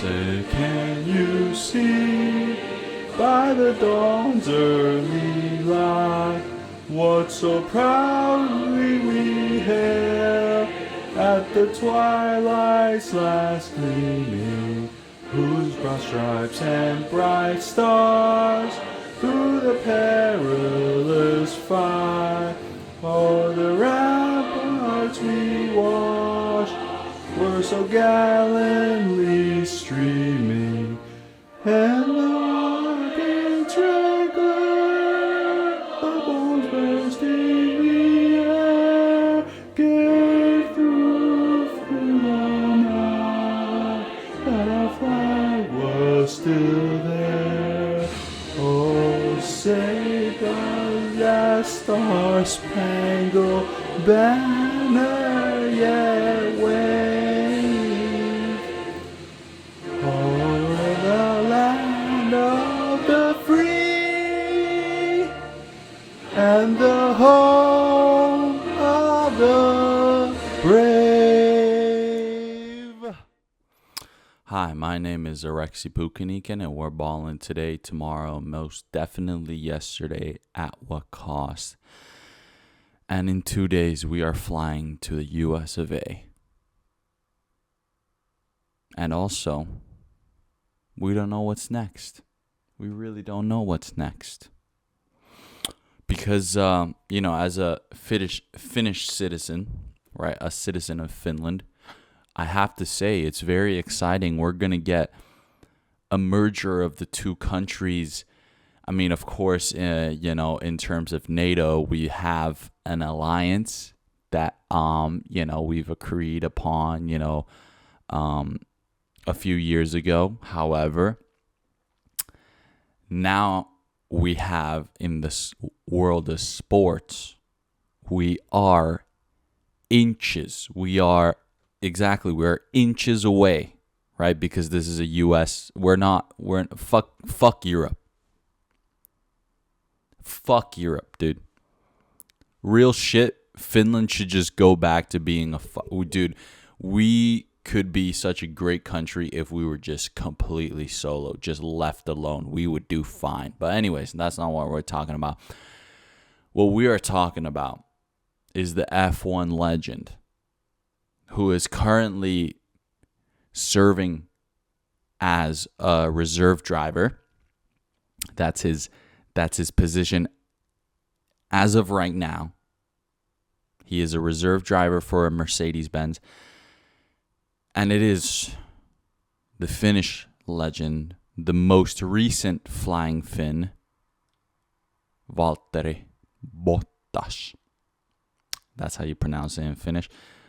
say, can you see by the dawn's early light what so proudly we hailed at the twilight's last gleaming, whose broad stripes and bright stars through the perilous fight o'er the ramparts we watched were so gallantly streaming, and the rockets regular, the bombs bursting the air, gave through the night that our flag was still there. Oh, say does that star-spangled banner yet wave o'er the land of the free and the home of the brave? Hi, my name is Alexi Pukanikan, and we're balling today, tomorrow, most definitely yesterday, at what cost? And in 2 days, we are flying to the US of A. And also, we don't know what's next. We really don't know what's next. Because, as a Finnish citizen, right, a citizen of Finland, I have to say it's very exciting. We're going to get a merger of the two countries. I mean, of course, in terms of NATO, we have an alliance that, we've agreed upon, a few years ago. However, now we have in this world of sports, we're inches away, right? Because this is a US, fuck Europe. Fuck Europe, dude. Real shit, Finland should just go back to being dude, we could be such a great country if we were just completely solo, just left alone. We would do fine. But anyways, that's not what we're talking about. What we are talking about is the F1 legend who is currently serving as a reserve driver. That's his position as of right now. He is a reserve driver for a Mercedes-Benz. And it is the Finnish legend, the most recent flying Finn, Valtteri Bottas. That's how you pronounce it in Finnish.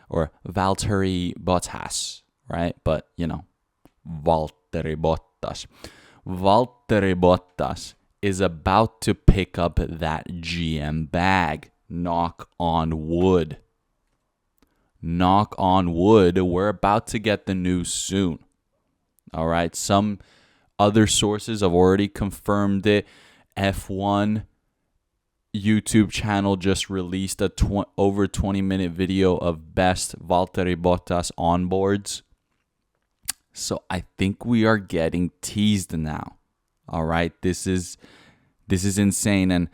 Or Valtteri Bottas, right? But, Valtteri Bottas. Valtteri Bottas is about to pick up that GM bag. Knock on wood. Knock on wood. We're about to get the news soon. All right. Some other sources have already confirmed it. F1 YouTube channel just released a over 20-minute video of best Valtteri Bottas onboards. So I think we are getting teased now. All right. This is insane. And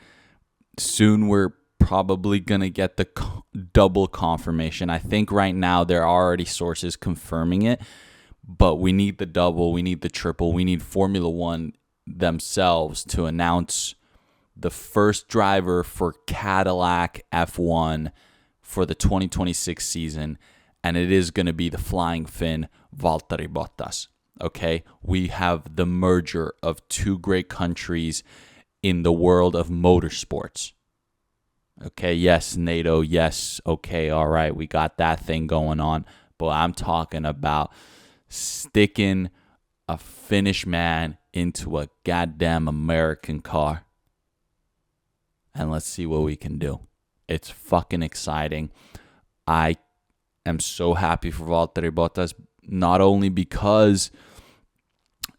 soon we're probably going to get the double confirmation. I think right now there are already sources confirming it, but we need the double, we need the triple, we need Formula One themselves to announce the first driver for Cadillac F1 for the 2026 season, and it is going to be the flying Finn, Valtteri Bottas. Okay? We have the merger of two great countries in the world of motorsports. Okay, yes, NATO, yes, okay, all right, we got that thing going on. But I'm talking about sticking a Finnish man into a goddamn American car. And let's see what we can do. It's fucking exciting. I am so happy for Valtteri Bottas, not only because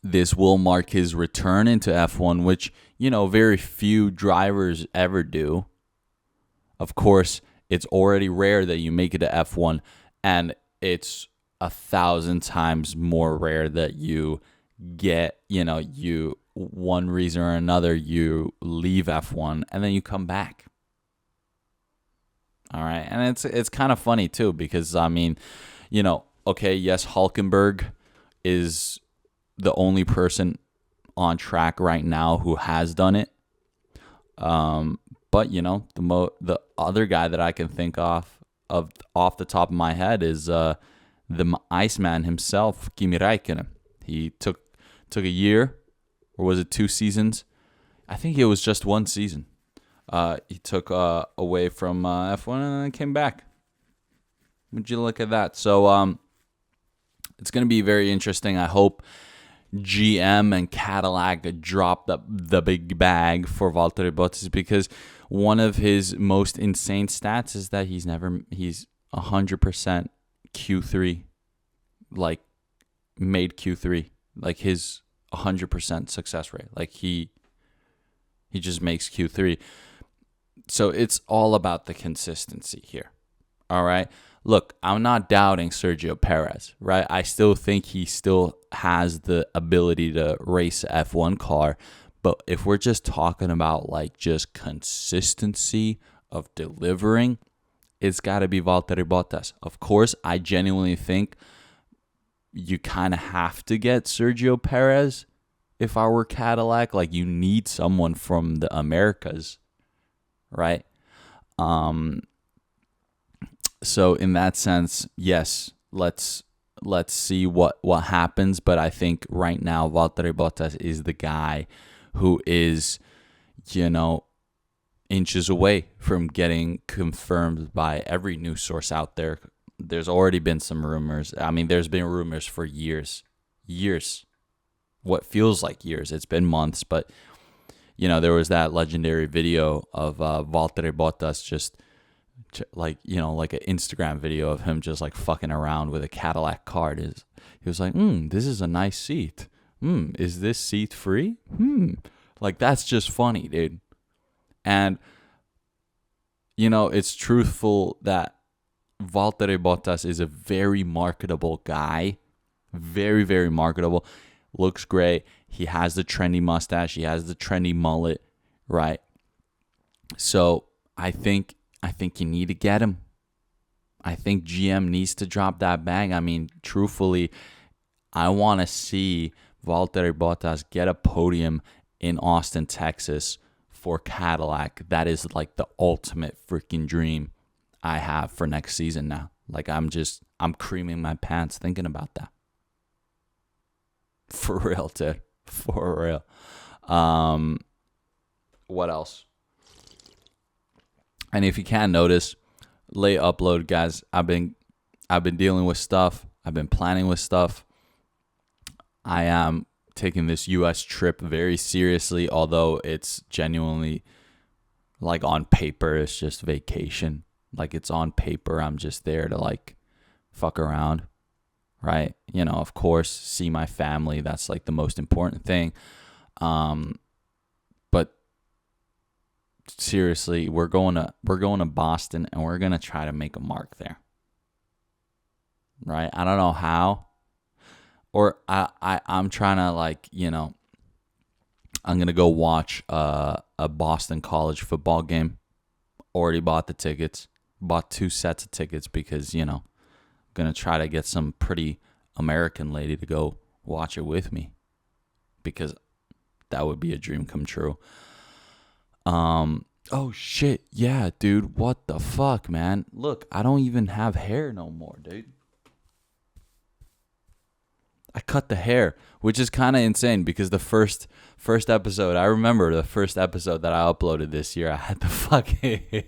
this will mark his return into F1, which, very few drivers ever do. Of course, it's already rare that you make it to F1, and it's 1,000 times more rare that you get, you one reason or another, you leave F1 and then you come back. All right. And it's kind of funny too, because I mean, okay, yes, Hulkenberg is the only person on track right now who has done it. But the other guy that I can think off the top of my head is the Iceman himself, Kimi Räikkönen. He took a year, or was it 2 seasons? I think it was just 1 season. He took away from F1 and then came back. Would you look at that? So it's going to be very interesting. I hope GM and Cadillac drop the big bag for Valtteri Bottas, because one of his most insane stats is that he's 100% Q3, like made Q3, like his 100% success rate. Like he just makes Q3. So it's all about the consistency here. All right. Look, I'm not doubting Sergio Perez, right? I still think he still has the ability to race an F1 car. But if we're just talking about like just consistency of delivering, it's got to be Valtteri Bottas. Of course, I genuinely think you kind of have to get Sergio Perez if I were Cadillac. Like, you need someone from the Americas, right? So in that sense, yes, let's see what happens. But I think right now Valtteri Bottas is the guy who is, inches away from getting confirmed by every news source out there. There's already been some rumors. I mean, there's been rumors for years. What feels like years. It's been months, but there was that legendary video of Valtteri Bottas just like an Instagram video of him just like fucking around with a Cadillac car. He was like, this is a nice seat. Is this seat free? Like, that's just funny, dude. And it's truthful that Valtteri Bottas is a very marketable guy. Very, very marketable. Looks great. He has the trendy mustache. He has the trendy mullet, right? So I think you need to get him. I think GM needs to drop that bag. I mean, truthfully, I want to see Valtteri Bottas get a podium in Austin, Texas for Cadillac. That is like the ultimate freaking dream I have for next season now. Like, I'm creaming my pants thinking about that. For real, dude. For real. What else? And if you can't notice, late upload, guys. I've been dealing with stuff. I've been planning with stuff. I am taking this U.S. trip very seriously, although it's genuinely, like, on paper, it's just vacation. Like, it's on paper. I'm just there to, like, fuck around, right? Of course, see my family. That's, like, the most important thing. But seriously, we're going to Boston, and we're gonna try to make a mark there. Right? I don't know how, or I'm trying to, like, I'm gonna go watch a Boston College football game. Already bought the tickets. Bought 2 sets of tickets because gonna try to get some pretty American lady to go watch it with me, because that would be a dream come true. Oh shit, yeah, dude, what the fuck, man? Look, I don't even have hair no more, dude. I cut the hair, which is kind of insane, because the first episode, I remember the first episode that I uploaded this year, I had the fucking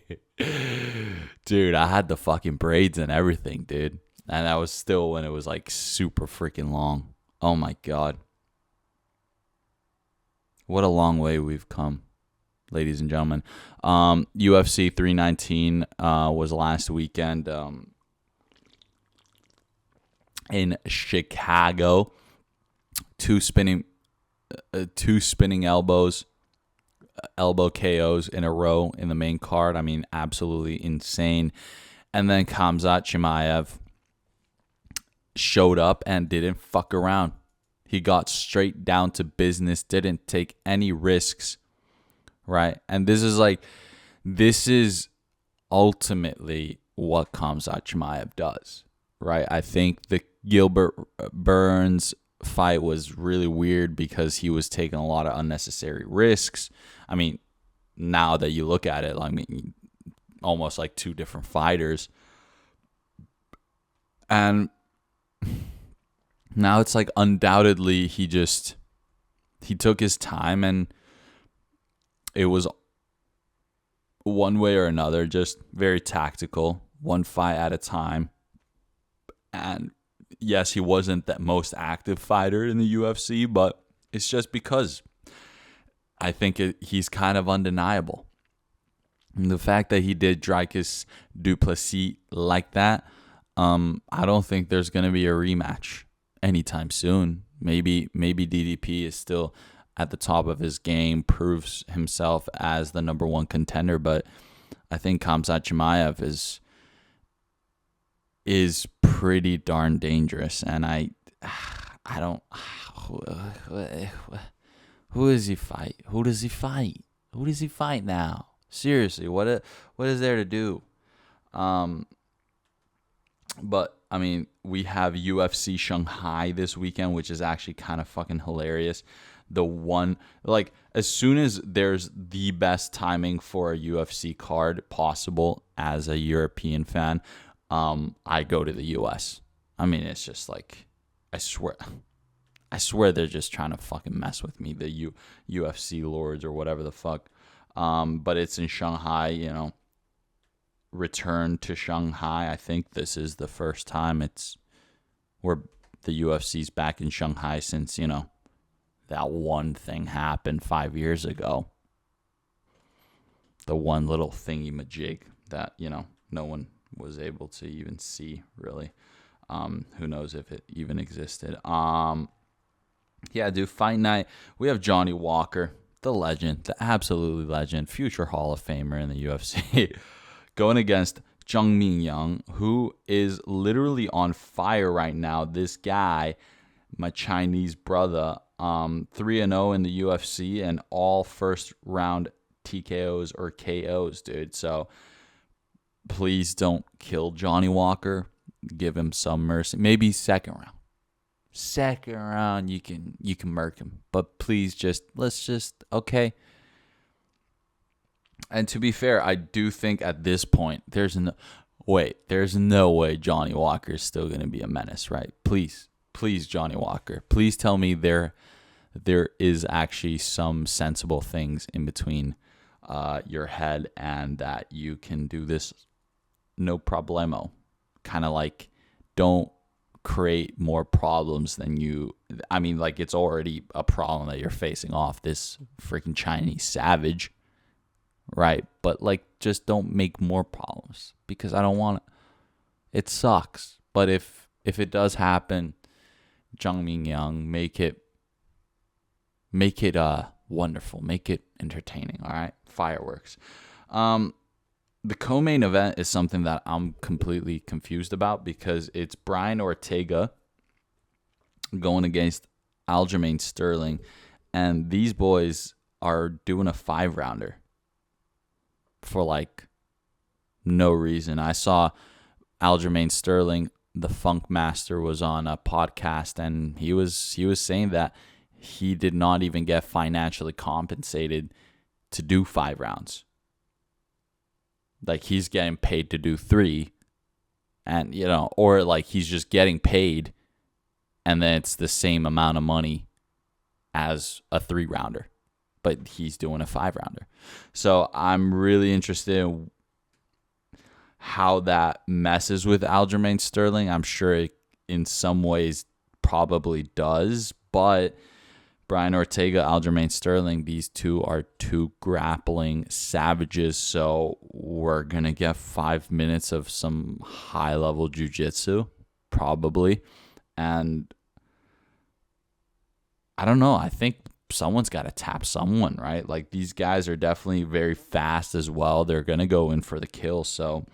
dude, I had the fucking braids and everything, dude. And that was still when it was like super freaking long. Oh my god. What a long way we've come, ladies and gentlemen. UFC 319 was last weekend in Chicago. Two spinning elbow KOs in a row in the main card. I mean, absolutely insane. And then Khamzat Chimaev showed up and didn't fuck around. He got straight down to business, didn't take any risks, right? And this is ultimately what Khamzat Chimaev does, right? I think the Gilbert Burns fight was really weird because he was taking a lot of unnecessary risks. I mean, now that you look at it, I mean, almost like two different fighters. And now it's like undoubtedly he took his time, and it was one way or another, just very tactical, one fight at a time. And yes, he wasn't the most active fighter in the UFC, but it's just because I think he's kind of undeniable. And the fact that he did Dricus du Plessis like that, I don't think there's going to be a rematch anytime soon. Maybe DDP is still at the top of his game, proves himself as the number one contender, but I think Khamzat Chimaev is pretty darn dangerous, and I don't. Who does he fight? Who does he fight? Who does he fight now? Seriously, what is there to do? But I mean, we have UFC Shanghai this weekend, which is actually kind of fucking hilarious. The one, like, as soon as there's the best timing for a UFC card possible as a European fan, I go to the US. I mean, it's just like, I swear they're just trying to fucking mess with me, the UFC lords or whatever the fuck. But it's in Shanghai, you know. Return to Shanghai. I think this is the first time it's where the UFC's back in Shanghai since, you know, that one thing happened 5 years ago. The one little thingy majig that, you know, no one was able to even see, really. Who knows if it even existed. Yeah, dude, fight night. We have Johnny Walker, the legend, the absolutely legend, future Hall of Famer in the UFC, going against Zhang Mingyang, who is literally on fire right now. This guy, my Chinese brother, 3-0 in the UFC and all first round TKOs or KOs, dude. So please don't kill Johnny Walker. Give him some mercy. Maybe second round. Second round, you can murk him. But please let's just, okay. And to be fair, I do think at this point, there's no way Johnny Walker is still going to be a menace, right? Please, Johnny Walker. Please tell me there is actually some sensible things in between your head and that you can do this no problemo. Kind of like, don't create more problems than like, it's already a problem that you're facing off this freaking Chinese savage, right? But like, just don't make more problems, because I don't want it. It sucks. But if it does happen, Zhang Mingyang, make it wonderful, make it entertaining. All right, fireworks. The co-main event is something that I'm completely confused about, because it's Brian Ortega going against Aljamain Sterling, and these boys are doing a 5-rounder for like no reason. I saw Aljamain Sterling, the Funk Master, was on a podcast, and he was saying that he did not even get financially compensated to do 5 rounds. Like, he's getting paid to do 3, and, you know, or like he's just getting paid and then it's the same amount of money as a 3-rounder, but he's doing a 5-rounder. So I'm really interested in how that messes with Aljamain Sterling. I'm sure it in some ways probably does, but Brian Ortega, Aljamain Sterling, these two are two grappling savages, so we're going to get 5 minutes of some high-level jiu-jitsu, probably. And I don't know, I think someone's got to tap someone, right? Like, these guys are definitely very fast as well. They're going to go in for the kill, so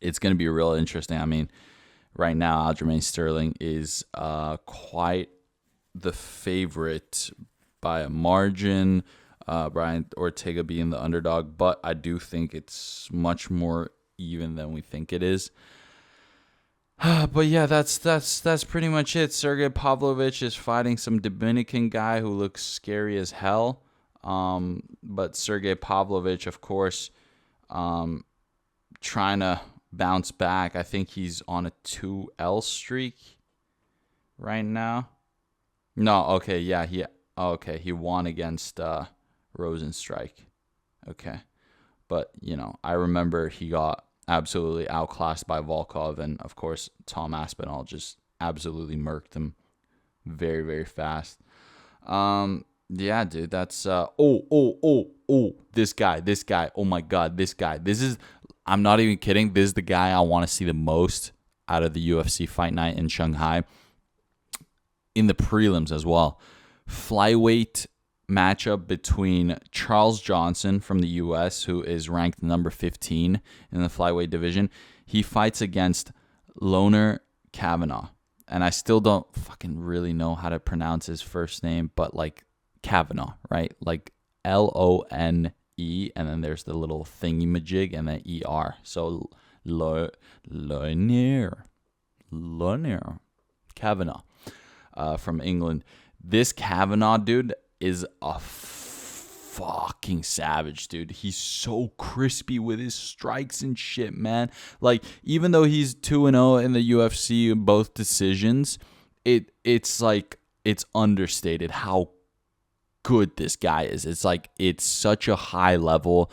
it's going to be real interesting. I mean, right now, Aljamain Sterling is quite the favorite by a margin. Brian Ortega being the underdog, but I do think it's much more even than we think it is. But yeah, that's pretty much it. Sergey Pavlovich is fighting some Dominican guy who looks scary as hell. But Sergey Pavlovich, of course, trying to bounce back. I think he's on a 2L streak right now. No, okay, yeah, he won against Rosenstrike. Okay. But, I remember he got absolutely outclassed by Volkov, and of course Tom Aspinall just absolutely murked him very, very fast. Yeah, dude, that's this guy. Oh my god, this guy. I'm not even kidding. This is the guy I want to see the most out of the UFC fight night in Shanghai. In the prelims as well. Flyweight matchup between Charles Johnson from the US, who is ranked number 15 in the flyweight division. He fights against Loner Kavanaugh. And I still don't fucking really know how to pronounce his first name, but like Kavanaugh, right? Like Lone, and then there's the little thingy majig, and then ER. So Loner Kavanaugh from England. This Kavanaugh dude is a fucking savage, dude. He's so crispy with his strikes and shit, man. Like, even though he's 2-0 in the UFC in both decisions, it's like, it's understated how good this guy is. It's like, it's such a high level.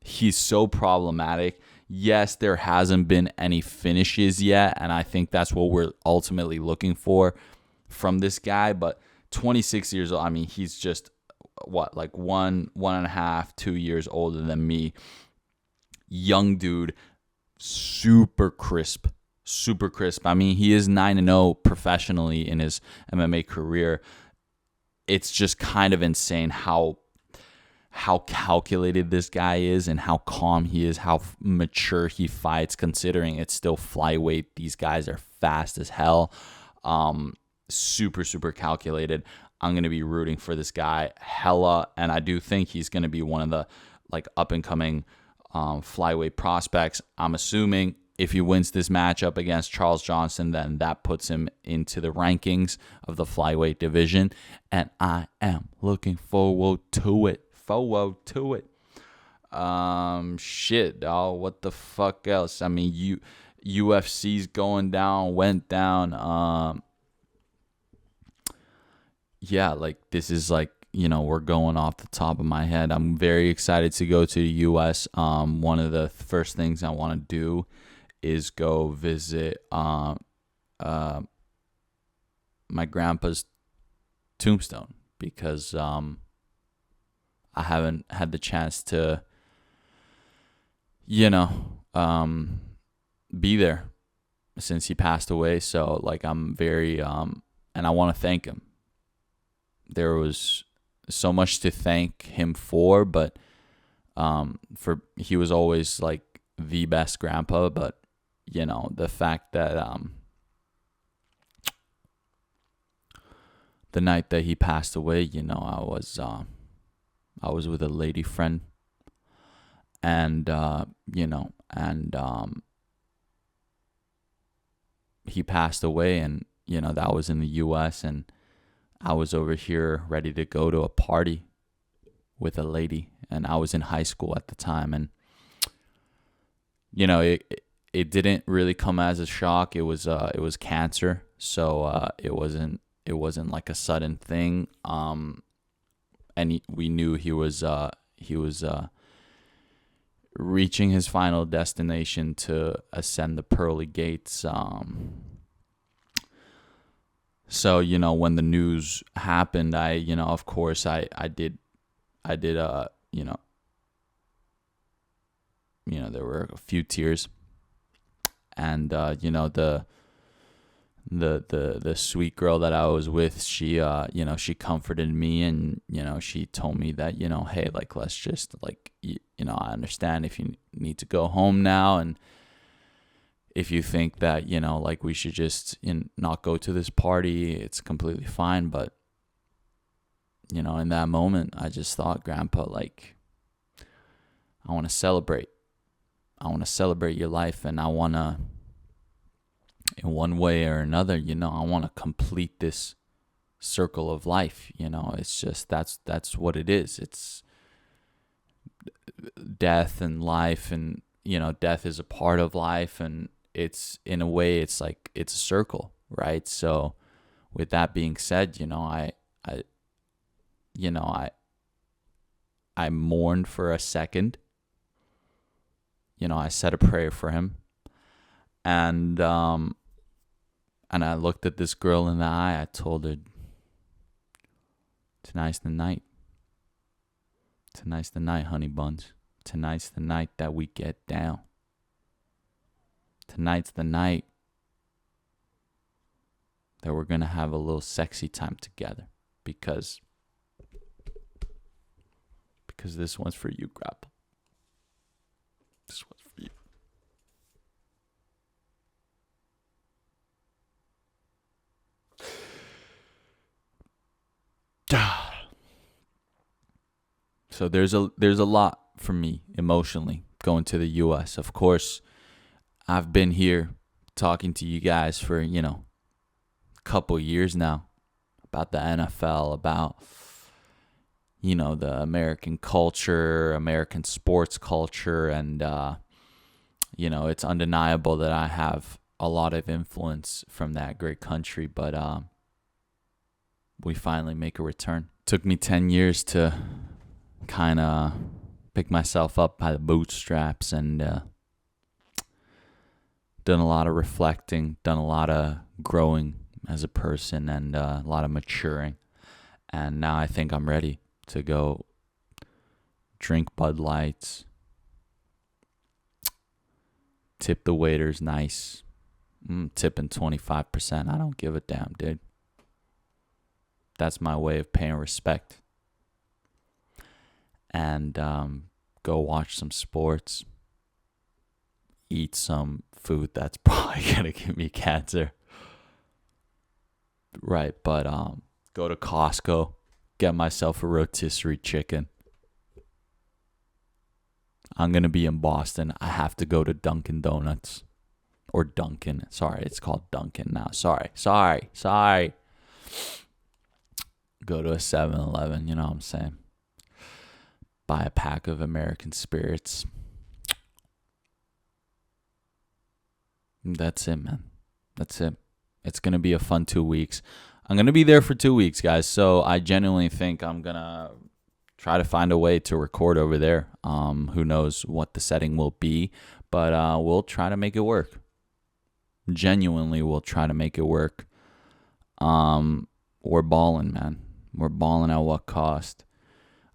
He's so problematic. Yes, there hasn't been any finishes yet, and I think that's what we're ultimately looking for from this guy. But 26 years old, I mean, he's just, like 1.5, 2 years older than me. Young dude, super crisp. I mean, he is 9-0 professionally in his MMA career. It's just kind of insane how calculated this guy is and how calm he is, how mature he fights, considering it's still flyweight. These guys are fast as hell. Super, super calculated. I'm going to be rooting for this guy hella, and I do think he's going to be one of the like up-and-coming flyweight prospects. I'm assuming if he wins this matchup against Charles Johnson, then that puts him into the rankings of the flyweight division, and I am looking forward to it. Shit, dog. What the fuck else? I mean, UFC's went down. Yeah, like, this is like, we're going off the top of my head. I'm very excited to go to the U.S. One of the first things I want to do is go visit my grandpa's tombstone, because I haven't had the chance to, be there since he passed away. So, like, I'm very, and I want to thank him. There was so much to thank him for, but he was always like the best grandpa. But the fact that the night that he passed away, I was with a lady friend, and he passed away, and that was in the U.S. and I was over here ready to go to a party with a lady, and I was in high school at the time, and it didn't really come as a shock. It was cancer, so it wasn't like a sudden thing. And we knew he was reaching his final destination to ascend the pearly gates. So, when the news happened, of course, I did, there were a few tears, and, the sweet girl that I was with, she, she comforted me, and, she told me that, hey, like, let's just, like, I understand if you need to go home now, and if you think that, like we should just not go to this party, it's completely fine. But, in that moment, I just thought, Grandpa, like, I want to celebrate. I want to celebrate your life, and I want to, in one way or another, I want to complete this circle of life. It's just, that's what it is. It's death and life, and, death is a part of life, and it's, in a way, it's like, it's a circle, right? So with that being said, I mourned for a second. I said a prayer for him, and I looked at this girl in the eye. I told her, tonight's the night. Tonight's the night, honey buns. Tonight's the night that we get down. Tonight's the night that we're going to have a little sexy time together, because this one's for you, Grandpa. This one's for you. So there's a lot for me emotionally going to the US. Of course, I've been here talking to you guys for, a couple years now about the NFL, about, the American culture, American sports culture. And, it's undeniable that I have a lot of influence from that great country. But we finally make a return. Took me 10 years to kind of pick myself up by the bootstraps, and done a lot of reflecting, done a lot of growing as a person, and a lot of maturing. And now I think I'm ready to go drink Bud Lights, tip the waiters nice, tipping 25%. I don't give a damn, dude. That's my way of paying respect. And go watch some sports, eat some food that's probably going to give me cancer. Right, but go to Costco, get myself a rotisserie chicken. I'm going to be in Boston. I have to go to Dunkin' Donuts. Or Dunkin'. Sorry, it's called Dunkin' now. Sorry. Go to a 7-Eleven, you know what I'm saying? Buy a pack of American spirits. That's it, man. That's it. It's going to be a fun 2 weeks. I'm going to be there for 2 weeks, guys. So I genuinely think I'm going to try to find a way to record over there. Who knows what the setting will be, but we'll try to make it work. Genuinely, we'll try to make it work. We're balling, man. We're balling at what cost?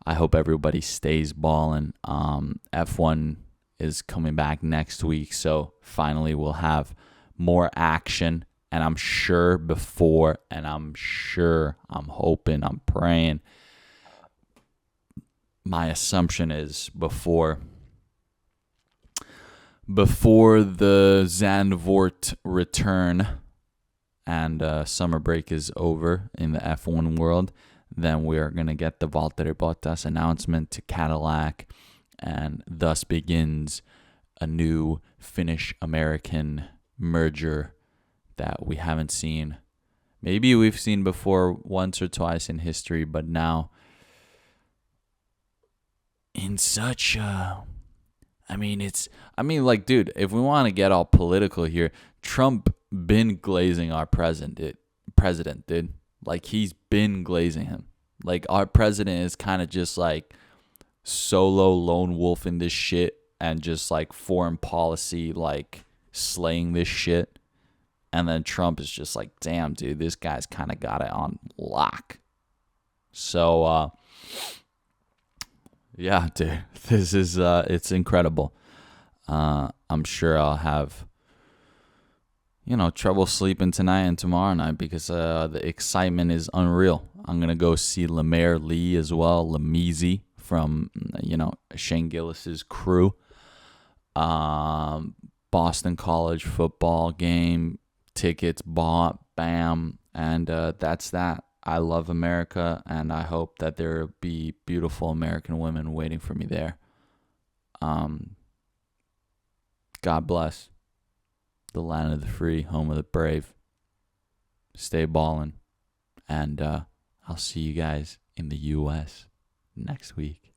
I hope everybody stays balling. F1 is coming back next week, so finally we'll have more action. And I'm hoping, I'm praying. My assumption is before the Zandvoort return and summer break is over in the F1 world, then we are going to get the Valtteri Bottas announcement to Cadillac, and thus begins a new Finnish-American merger that we haven't seen. Maybe we've seen before once or twice in history, but now in such a... dude, if we want to get all political here, Trump been glazing our president, dude. Like, he's been glazing him. Like, our president is kind of just like solo lone wolf in this shit, and just like foreign policy, like slaying this shit. And then Trump is just like, damn, dude, this guy's kind of got it on lock. So, yeah, dude, this is, it's incredible. I'm sure I'll have, trouble sleeping tonight and tomorrow night because the excitement is unreal. I'm going to go see Lemaire Lee as well, Lemezi from, Shane Gillis's crew. Bottas Boston College football game, tickets bought, bam, and that's that. I love America, and I hope that there will be beautiful American women waiting for me there. God bless the land of the free, home of the brave. Stay ballin', and I'll see you guys in the U.S. next week.